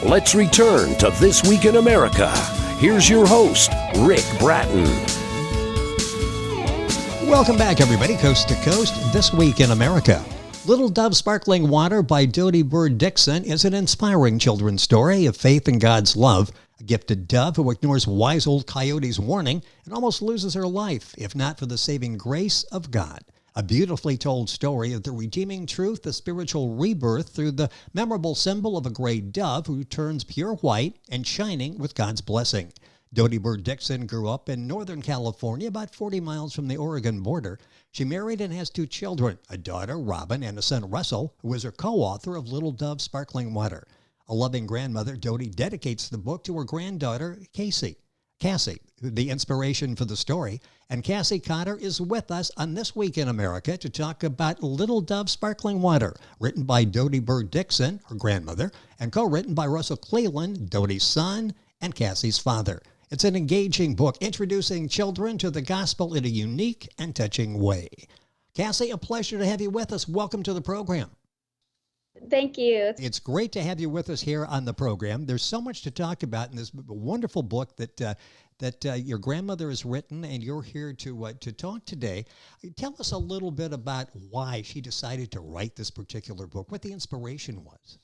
Let's return to This Week in America. Here's your host, Rick Bratton. Welcome back, everybody, coast to coast, This Week in America. Little Dove Sparkling Water by Dodi-Bird Dickson is an inspiring children's story of faith in God's love. A gifted dove who ignores wise old coyote's warning and almost loses her life, if not for the saving grace of God. A beautifully told story of the redeeming truth, the spiritual rebirth through the memorable symbol of a gray dove who turns pure white and shining with God's blessing. Dodi-Bird Dickson grew up in Northern California, about 40 miles from the Oregon border. She married and has 2 children, a daughter, Robin, and a son, Russell, who is her co-author of Little Dove Sparkling Water. A loving grandmother, Dodi dedicates the book to her granddaughter, Cassie, the inspiration for the story. And Cassie Cotter is with us on This Week in America to talk about Little Dove Sparkling Water, written by Dodi-Bird Dickson, her grandmother, and co-written by Russell Cleland, Dodi's son, and Cassie's father. It's an engaging book introducing children to the gospel in a unique and touching way. Cassie, a pleasure to have you with us. Welcome to the program. Thank you. It's great to have you with us here on the program. There's so much to talk about in this wonderful book that your grandmother has written, and you're here to talk today. Tell us a little bit about why she decided to write this particular book, what the inspiration was.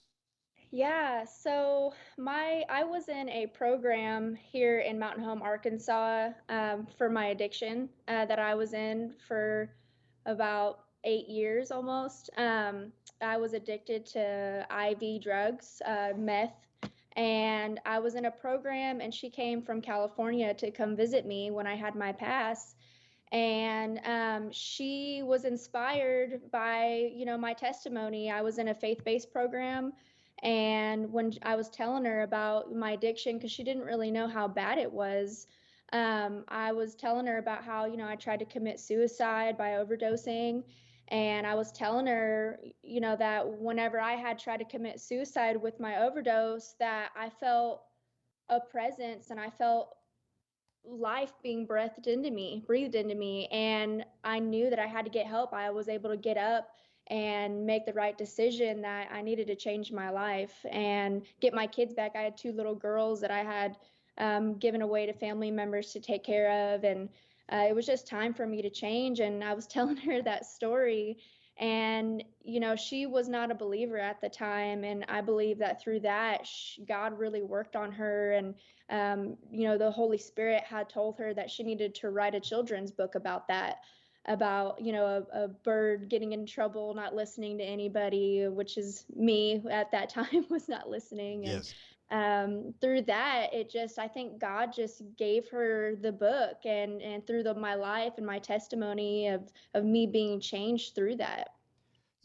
Yeah, so I was in a program here in Mountain Home, Arkansas, for my addiction that I was in for about 8 years almost. I was addicted to IV drugs, meth, and I was in a program, and she came from California to come visit me when I had my pass. And she was inspired by, my testimony. I was in a faith-based program. And when I was telling her about my addiction, because she didn't really know how bad it was, I was telling her about how, I tried to commit suicide by overdosing. And I was telling her, that whenever I had tried to commit suicide with my overdose, that I felt a presence and I felt life being breathed into me. And I knew that I had to get help. I was able to get up and make the right decision that I needed to change my life and get my kids back. I had 2 little girls that I had given away to family members to take care of. And it was just time for me to change. And I was telling her that story. And, she was not a believer at the time. And I believe that through that, God really worked on her. And, the Holy Spirit had told her that she needed to write a children's book about that, about, a bird getting in trouble, not listening to anybody, which is me at that time, was not listening. Yes. And through that, I think God just gave her the book, and through my life and my testimony of me being changed through that.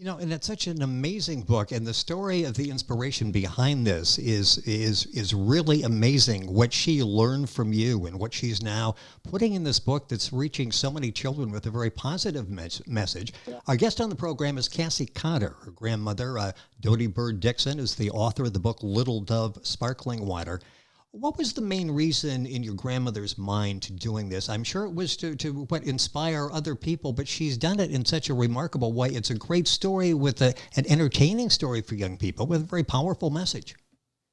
And it's such an amazing book, and the story of the inspiration behind this is really amazing. What she learned from you and what she's now putting in this book that's reaching so many children with a very positive message. Yeah. Our guest on the program is Cassie Cotter. Her grandmother, Dodi-Bird Dickson, is the author of the book Little Dove Sparkling Water. What was the main reason in your grandmother's mind to doing this? I'm sure it was to inspire other people, but she's done it in such a remarkable way. It's a great story with an entertaining story for young people with a very powerful message.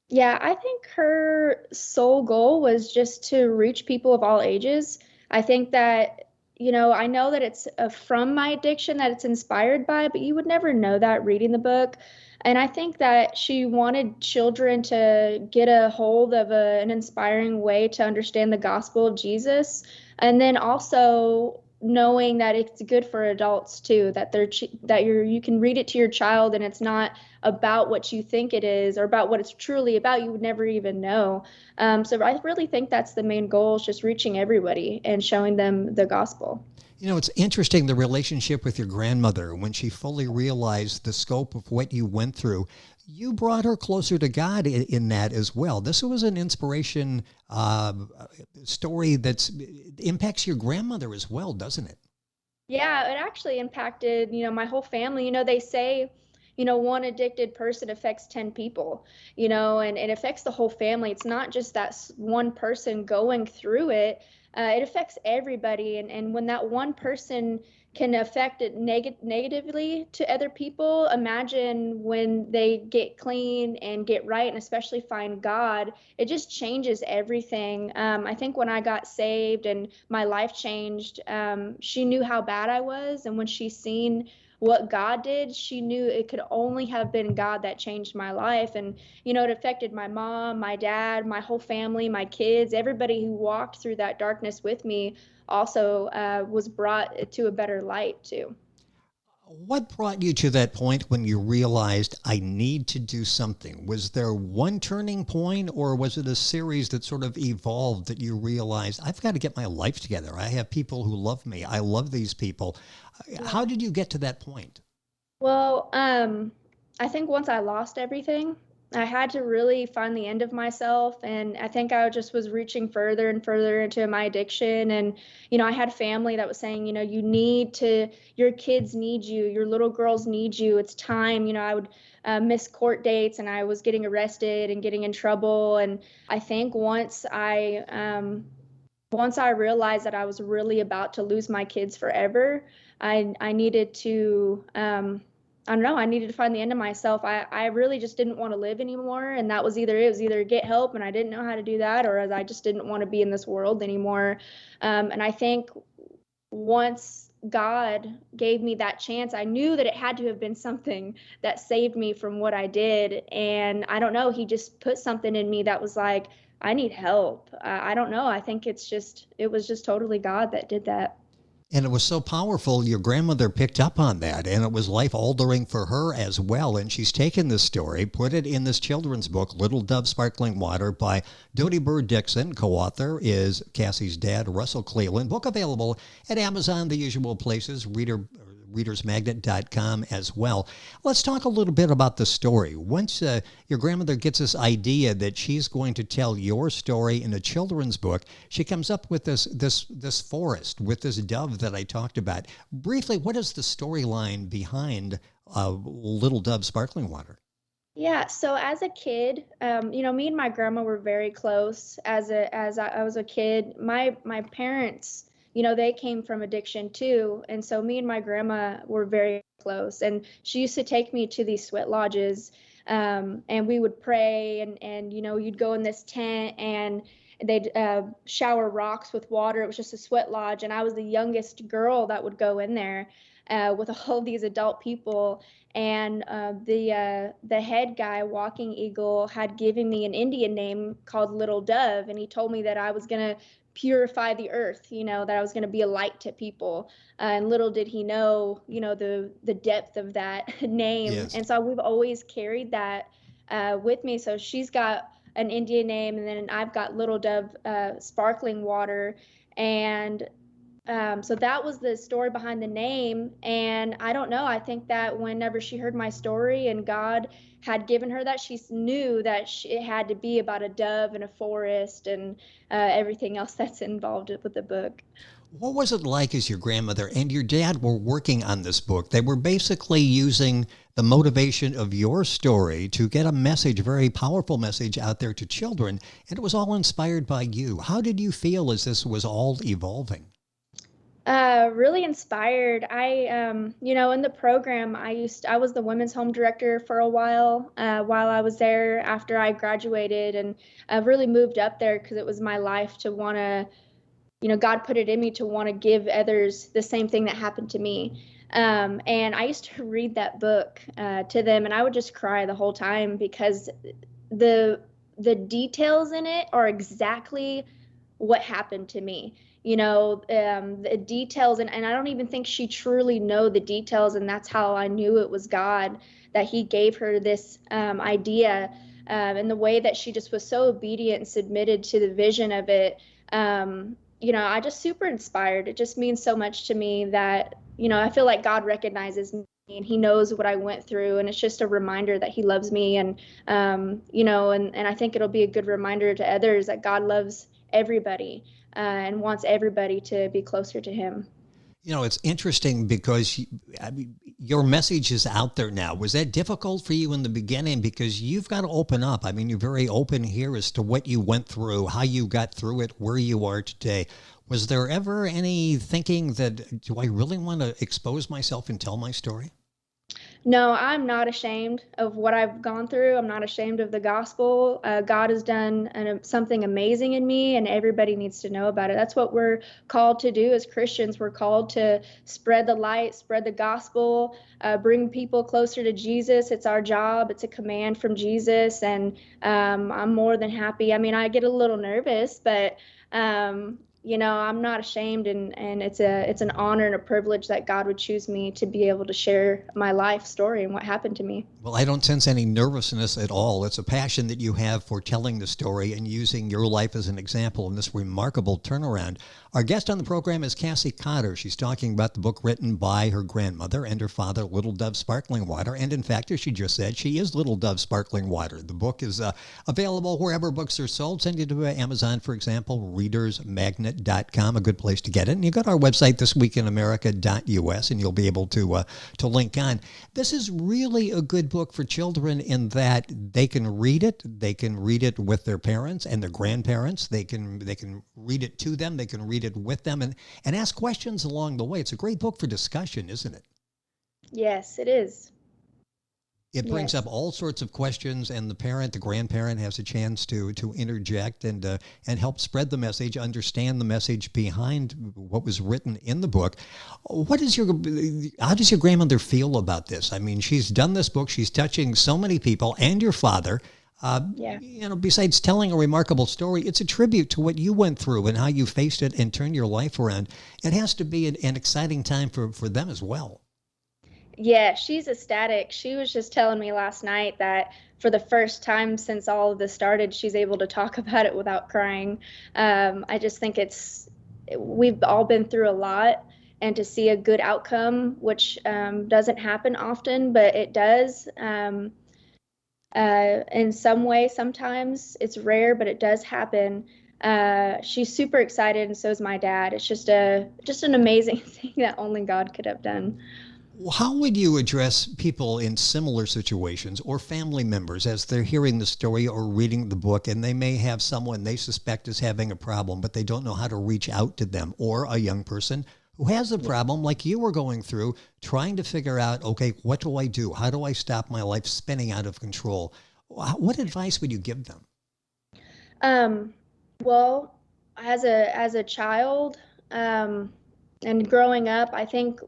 Yeah, I think her sole goal was just to reach people of all ages. I think that, I know that it's from my addiction that it's inspired by, but you would never know that reading the book. And I think that she wanted children to get a hold of an inspiring way to understand the gospel of Jesus. And then also knowing that it's good for adults too, that you can read it to your child and it's not about what you think it is or about what it's truly about. You would never even know. So I really think that's the main goal, is just reaching everybody and showing them the gospel. It's interesting, the relationship with your grandmother. When she fully realized the scope of what you went through, you brought her closer to God in that as well. This was an inspiration story that impacts your grandmother as well, doesn't it? Yeah, it actually impacted, my whole family. They say, one addicted person affects 10 people, and it affects the whole family. It's not just that one person going through it. It affects everybody. And when that one person can affect it negatively to other people, imagine when they get clean and get right, and especially find God, it just changes everything. I think when I got saved and my life changed, she knew how bad I was. And when she seen what God did, she knew it could only have been God that changed my life. And, it affected my mom, my dad, my whole family, my kids, everybody who walked through that darkness with me also was brought to a better light too. What brought you to that point when you realized I need to do something? Was there one turning point, or was it a series that sort of evolved that you realized I've got to get my life together? I have people who love me. I love these people. How did you get to that point? Well, I think once I lost everything, I had to really find the end of myself. And I think I just was reaching further and further into my addiction. And, I had family that was saying, your kids need you, your little girls need you. It's time. I would miss court dates, and I was getting arrested and getting in trouble. And I think once I realized that I was really about to lose my kids forever, I needed to, I don't know, I needed to find the end of myself. I really just didn't want to live anymore. And that was either get help, and I didn't know how to do that, or I just didn't want to be in this world anymore. And I think once God gave me that chance, I knew that it had to have been something that saved me from what I did. And I don't know, he just put something in me that was like, I need help. I don't know. I think it was just totally God that did that. And it was so powerful, your grandmother picked up on that, and it was life altering for her as well. And she's taken this story, put it in this children's book, Little Dove Sparkling Water, by Dodi-Bird Dickson. Co-author is Cassie's dad, Russell Cleland. Book available at Amazon, the usual places, readersmagnet.com as well. Let's talk a little bit about the story. Once your grandmother gets this idea that she's going to tell your story in a children's book, she comes up with this forest with this dove that I talked about. Briefly, what is the storyline behind Little Dove Sparkling Water? Yeah, so as a kid, me and my grandma were very close. I was a kid, my parents, they came from addiction too, and so me and my grandma were very close. And she used to take me to these sweat lodges, and we would pray, and you'd go in this tent, and they'd shower rocks with water. It was just a sweat lodge, and I was the youngest girl that would go in there with all these adult people. And the head guy, Walking Eagle, had given me an Indian name called Little Dove, and he told me that I was gonna purify the earth, that I was gonna be a light to people. And little did he know, the depth of that name. Yes. And so we've always carried that with me. So she's got an Indian name, and then I've got Little Dove Sparkling Water. And so that was the story behind the name. And I don't know, I think that whenever she heard my story and God had given her that, she knew that it had to be about a dove and a forest and everything else that's involved with the book. What was it like as your grandmother and your dad were working on this book? They were basically using the motivation of your story to get a message, a very powerful message out there to children, and it was all inspired by you. How did you feel as this was all evolving? Really inspired. In the program, I was the women's home director for a while I was there after I graduated, and I really moved up there because it was my life to want to, God put it in me to want to give others the same thing that happened to me. And I used to read that book to them, and I would just cry the whole time because the details in it are exactly what happened to me. The details, and I don't even think she truly know the details, and that's how I knew it was God, that he gave her this idea, and the way that she just was so obedient and submitted to the vision of it. I just super inspired. It just means so much to me that, I feel like God recognizes me and he knows what I went through, and it's just a reminder that he loves me. And and I think it'll be a good reminder to others that God loves everybody and wants everybody to be closer to him. You know, it's interesting because I mean, your message is out there now. Was that difficult for you in the beginning? Because you've got to open up. I mean, you're very open here as to what you went through, how you got through it, where you are today. Was there ever any thinking that, do I really want to expose myself and tell my story? No, I'm not ashamed of what I've gone through. I'm not ashamed of the gospel. God has done something amazing in me, and everybody needs to know about it. That's what we're called to do as Christians. We're called to spread the light, spread the gospel, bring people closer to Jesus. It's our job. It's a command from Jesus, and I'm more than happy. I mean, I get a little nervous, but I'm not ashamed, and it's an honor and a privilege that God would choose me to be able to share my life story and what happened to me. Well, I don't sense any nervousness at all. It's a passion that you have for telling the story and using your life as an example in this remarkable turnaround. Our guest on the program is Cassie Cotter. She's talking about the book written by her grandmother and her father, Little Dove Sparkling Water. And in fact, as she just said, she is Little Dove Sparkling Water. The book is available wherever books are sold. Send it to Amazon, for example, readersmagnet.com, a good place to get it. And you go to our website, thisweekinamerica.us, and you'll be able to link on. This is really a good book for children in that they can read it. They can read it with their parents and their grandparents. They can read it to them. They can read it with them and ask questions along the way. It's a great book for discussion, isn't it? Yes, it is. It brings Yes. up all sorts of questions, and the grandparent has a chance to interject and help spread the message, understand the message behind what was written in the book. How does your grandmother feel about this? I mean, she's done this book. She's touching so many people, and your father. Yeah. Besides telling a remarkable story, it's a tribute to what you went through and how you faced it and turned your life around. It has to be an exciting time for them as well. Yeah, she's ecstatic. She was just telling me last night that for the first time since all of this started, she's able to talk about it without crying. I just think we've all been through a lot, and to see a good outcome, which doesn't happen often, but it does. In some way, sometimes it's rare, but it does happen. She's super excited, and so is my dad. It's just an amazing thing that only God could have done. How would you address people in similar situations or family members as they're hearing the story or reading the book, and they may have someone they suspect is having a problem, but they don't know how to reach out to them, or a young person who has a problem like you were going through, trying to figure out, okay, what do I do? How do I stop my life spinning out of control? What advice would you give them? Well, as a child, and growing up, I think,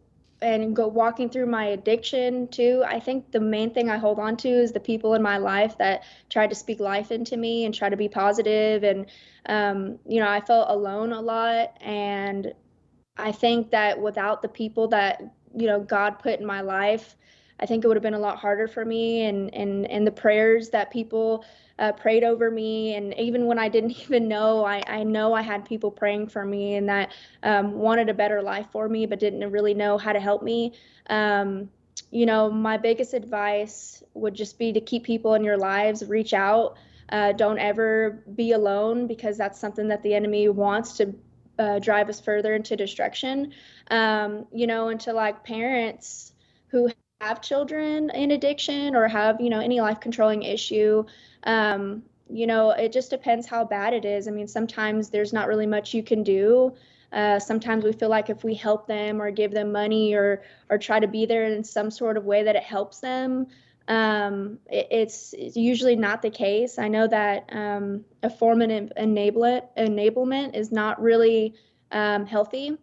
and walking through my addiction too, I think the main thing I hold on to is the people in my life that tried to speak life into me and try to be positive. And I felt alone a lot, and I think that without the people that God put in my life, I think it would have been a lot harder for me. And the prayers that people prayed over me, and even when I didn't even know, I know I had people praying for me and that wanted a better life for me, but didn't really know how to help me. My biggest advice would just be to keep people in your lives, reach out. Don't ever be alone, because that's something that the enemy wants to drive us further into destruction. Into like parents who have children in addiction or have, any life controlling issue. It just depends how bad it is. I mean, sometimes there's not really much you can do. Sometimes we feel like if we help them or give them money or try to be there in some sort of way that it helps them, it's usually not the case. I know that a form of enablement is not really healthy.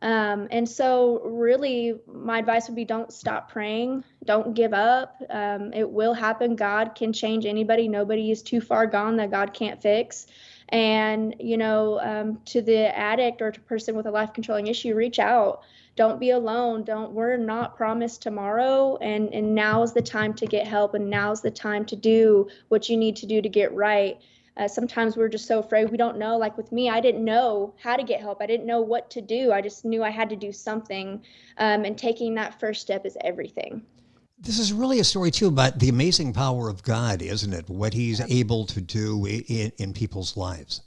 And so really my advice would be, don't stop praying. Don't give up. It will happen. God can change anybody. Nobody is too far gone that God can't fix. And, to the addict or to person with a life controlling issue, reach out. Don't be alone. We're not promised tomorrow. And now is the time to get help. And now's the time to do what you need to do to get right. Sometimes we're just so afraid. We don't know. Like with me, I didn't know how to get help. I didn't know what to do. I just knew I had to do something. And taking that first step is everything. This is really a story, too, about the amazing power of God, isn't it? What he's able to do in people's lives.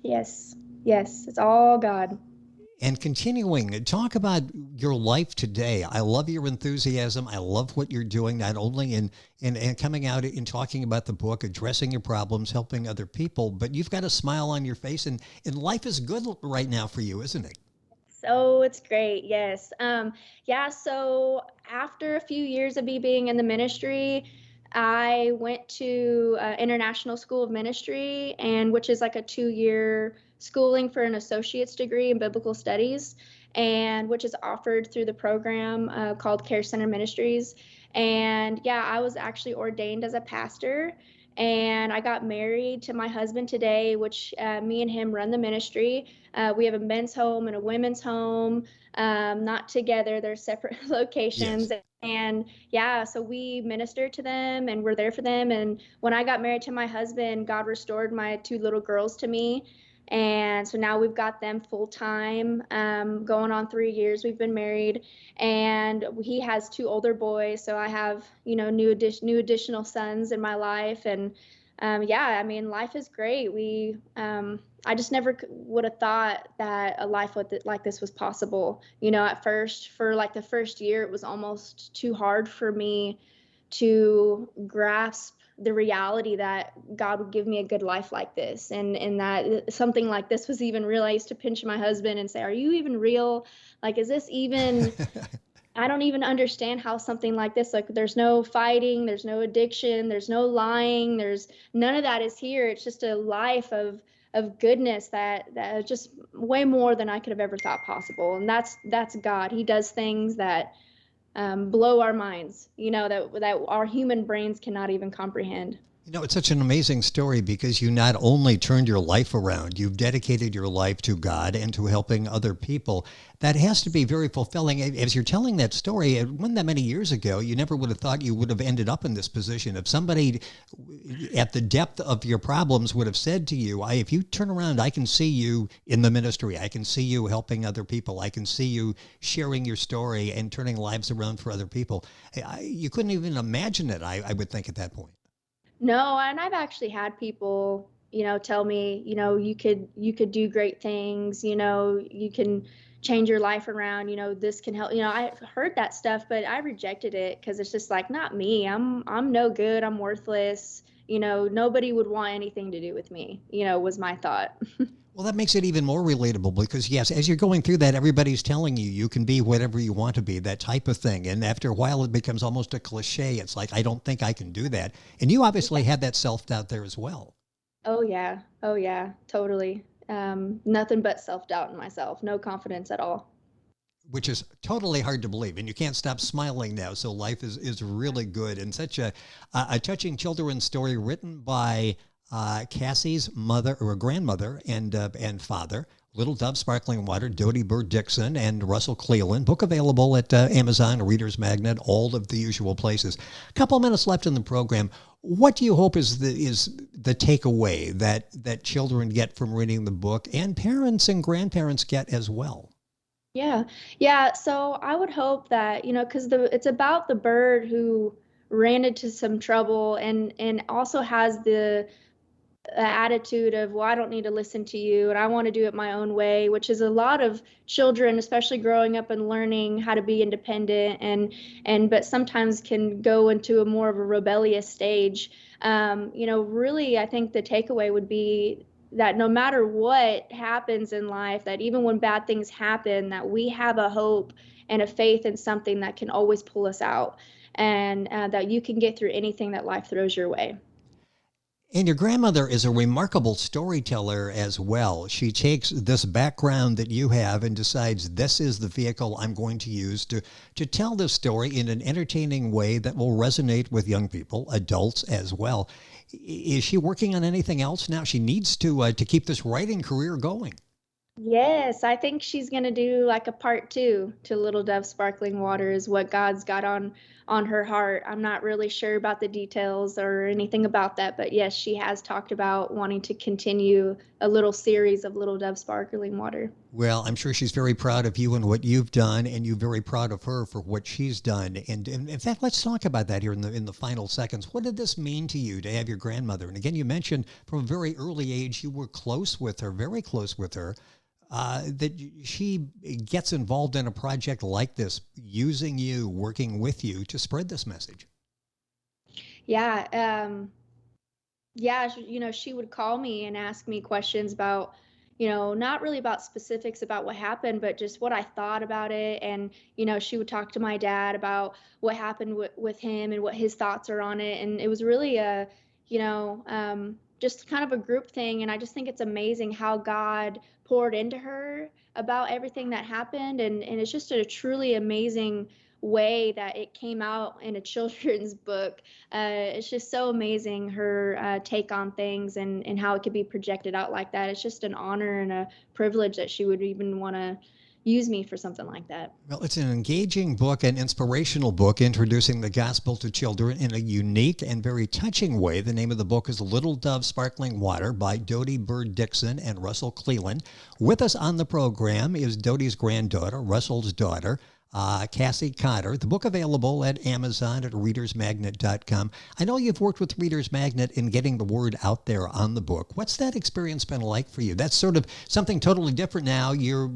Yes. Yes. It's all God. And continuing, talk about your life today. I love your enthusiasm. I love what you're doing, not only in coming out and talking about the book, addressing your problems, helping other people, but you've got a smile on your face, and life is good right now for you, isn't it? So it's great, yes. Yeah, so after a few years of me being in the ministry, I went to International School of Ministry, and which is like a 2-year schooling for an associate's degree in biblical studies, and which is offered through the program called Care Center Ministries. And yeah, I was actually ordained as a pastor, and I got married to my husband today, which me and him run the ministry. We have a men's home and a women's home, not together. They're separate Yes. locations. And yeah, so we minister to them and we're there for them. And when I got married to my husband, God restored my 2 little girls to me. And so now we've got them full time, going on 3 years. We've been married, and he has 2 older boys. So I have, new additional sons in my life. And yeah, I mean, life is great. I just never would have thought that a life like this was possible. At first, for like the first year, it was almost too hard for me to grasp the reality that God would give me a good life like this, and that something like this was even real. I used to pinch my husband and say, "Are you even real? Like, is this even?" I don't even understand how something like this, like there's no fighting, there's no addiction, there's no lying, there's none of that is here. It's just a life of goodness that is just way more than I could have ever thought possible. And that's God. He does things that blow our minds, that our human brains cannot even comprehend. It's such an amazing story because you not only turned your life around, you've dedicated your life to God and to helping other people. That has to be very fulfilling. As you're telling that story, it wasn't that many years ago, you never would have thought you would have ended up in this position. If somebody at the depth of your problems would have said to you, if you turn around, I can see you in the ministry. I can see you helping other people. I can see you sharing your story and turning lives around for other people. You couldn't even imagine it, I would think, at that point. No, and I've actually had people, tell me, you could do great things, you can change your life around, this can help. I've heard that stuff, but I rejected it because it's just like, not me. I'm no good. I'm worthless. Nobody would want anything to do with me, was my thought. Well, that makes it even more relatable because, yes, as you're going through that, everybody's telling you you can be whatever you want to be, that type of thing. And after a while, it becomes almost a cliche. It's like, I don't think I can do that. And you obviously had that self-doubt there as well. Oh yeah. Oh yeah, totally. Nothing but self-doubt in myself. No confidence at all. Which is totally hard to believe. And you can't stop smiling now. So life is really good. And such a touching children's story written by Cassie's mother or grandmother and father, Little Dove Sparkling Water, Dodi-Bird Dickson, and Russell Cleland. Book available at Amazon, Reader's Magnet, all of the usual places. A couple minutes left in the program. What do you hope is the takeaway that children get from reading the book, and parents and grandparents get as well? Yeah. Yeah. So I would hope that, because it's about the bird who ran into some trouble and also has the attitude of, well, I don't need to listen to you and I want to do it my own way, which is a lot of children, especially growing up and learning how to be independent but sometimes can go into a more of a rebellious stage. Really, I think the takeaway would be that no matter what happens in life, that even when bad things happen, that we have a hope and a faith in something that can always pull us out, and that you can get through anything that life throws your way. And your grandmother is a remarkable storyteller as well. She takes this background that you have and decides this is the vehicle I'm going to use to tell this story in an entertaining way that will resonate with young people, adults as well. Is she working on anything else now? She needs to keep this writing career going. Yes, I think she's gonna do like a part two to Little Dove Sparkling Water is what God's got on her heart. I'm not really sure about the details or anything about that, but yes, she has talked about wanting to continue a little series of Little Dove Sparkling Water. Well, I'm sure she's very proud of you and what you've done, and you're very proud of her for what she's done. And in fact, let's talk about that here in the final seconds. What did this mean to you to have your grandmother? And again, you mentioned from a very early age you were close with her, very close with her. that she gets involved in a project like this, using you, working with you to spread this message? Yeah, yeah, she would call me and ask me questions about, not really about specifics about what happened, but just what I thought about it. And, she would talk to my dad about what happened with him and what his thoughts are on it. And it was really just kind of a group thing. And I just think it's amazing how God poured into her about everything that happened. And it's just a truly amazing way that it came out in a children's book. It's just so amazing, her take on things, and how it could be projected out like that. It's just an honor and a privilege that she would even want to use me for something like that. Well, it's an engaging book, an inspirational book, introducing the gospel to children in a unique and very touching way. The name of the book is Little Dove Sparkling Water by Dodi-Bird Dickson and Russell Cleland. With us on the program is Dodi's granddaughter, Russell's daughter, Cassie Cotter. The book available at Amazon at readersmagnet.com. I know you've worked with Reader's Magnet in getting the word out there on the book. What's that experience been like for you? That's sort of something totally different now. You're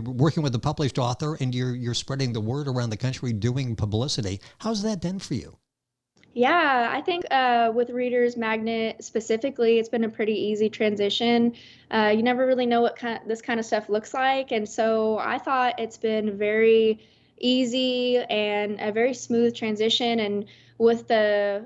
working with a published author, and you're spreading the word around the country, doing publicity. How's that been for you? Yeah, I think with Reader's Magnet specifically, it's been a pretty easy transition. You never really know what this kind of stuff looks like, and so I thought it's been very easy and a very smooth transition. And with the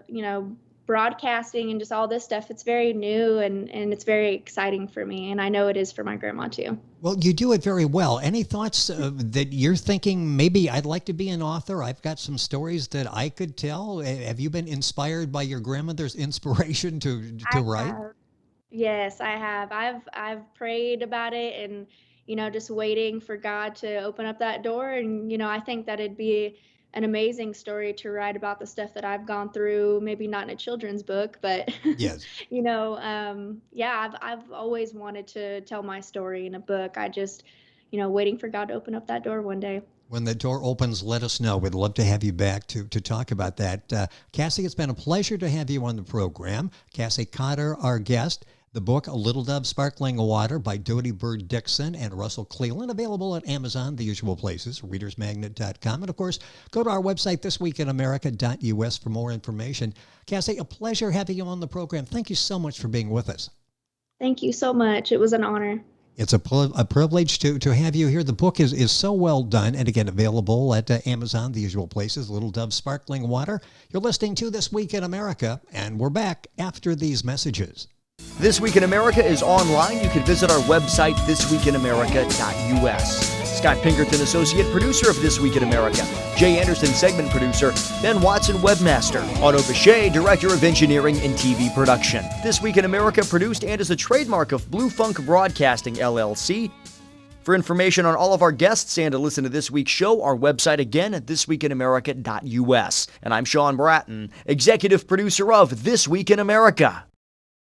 broadcasting and just all this stuff, it's very new, and it's very exciting for me, and I know it is for my grandma too. Well, you do it very well. Any thoughts that you're thinking, maybe I'd like to be an author? I've got some stories that I could tell. Have you been inspired by your grandmother's inspiration to write? Yes, I have. I've prayed about it, and just waiting for God to open up that door. And I think that it'd be an amazing story to write about the stuff that I've gone through. Maybe not in a children's book, but Yes. yeah, I've always wanted to tell my story in a book. I just, waiting for God to open up that door one day. When the door opens, let us know. We'd love to have you back to talk about that. Cassie, it's been a pleasure to have you on the program. Cassie Cotter, our guest. The book, A Little Dove Sparkling Water by Dodi-Bird Dickson and Russell Cleland, available at Amazon, the usual places, readersmagnet.com. And, of course, go to our website, thisweekinamerica.us, for more information. Cassie, a pleasure having you on the program. Thank you so much for being with us. Thank you so much. It was an honor. It's a privilege to have you here. The book is so well done, and again, available at Amazon, the usual places, Little Dove Sparkling Water. You're listening to This Week in America, and we're back after these messages. This Week in America is online. You can visit our website, thisweekinamerica.us. Scott Pinkerton, associate producer of This Week in America. Jay Anderson, segment producer. Ben Watson, webmaster. Otto Bechet, director of engineering and TV production. This Week in America produced and is a trademark of Blue Funk Broadcasting, LLC. For information on all of our guests and to listen to this week's show, our website again at thisweekinamerica.us. And I'm Sean Bratton, executive producer of This Week in America.